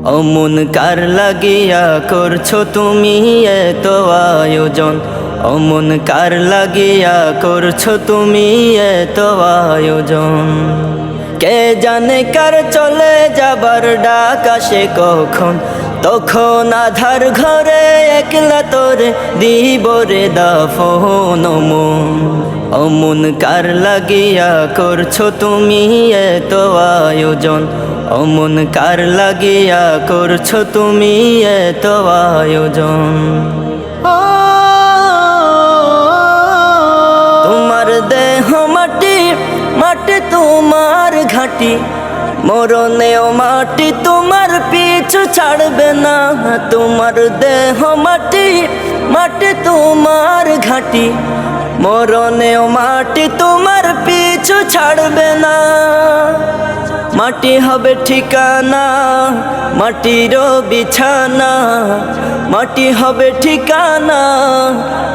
অমন কার লাগিয়া করছো তুমি এত আয়োজন, অমন কার লাগিয়া করছো তুমি এত আয়োজন। কে জানে কার চলে যাবার ডাক আসে কখন, তখন আধার ঘরে একলা তোরে দিব রে দাফন। অমন কার লাগিয়া করছো তুমি এত আয়োজন, অমন কার লাগিয়া করছো তুমি এত আয়োজন। তোমার দেহ মাটি, মাটি তোমার ঘাটি, মরণেও মাটি তোমার পিছু ছাড়বে না। তোমার দেহ মাটি, মাটি তোমার ঘাটি, মরণেও মাটি তোমার পিছু ছাড়বে না। মাটি হবে ঠিকানা, মাটির বিছানা, মাটি হবে ঠিকানা,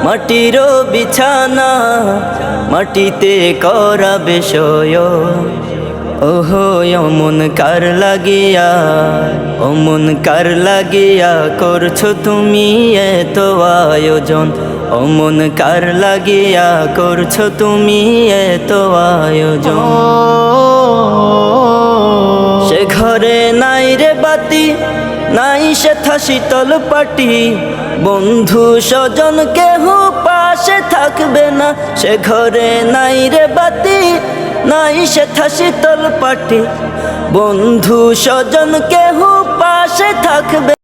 মাটির বিছানা, মাটিতে করাবে শয়ন। ওহো অমন কার লাগিয়া, অমন কার লাগিয়া করছো তুমি এত আয়োজন, অমন কার লাগিয়া করছো তুমি এত আয়োজন। সে ঘরে নাই রে বাতি, নাই সেথা শীতল পাটি, বন্ধু স্বজন কেহ পাশে থাকবে না। সে ঘরে নাই রে বাতি, নাই সেথা শীতল পাটি, বন্ধু স্বজন কেহ পাশে থাকবে।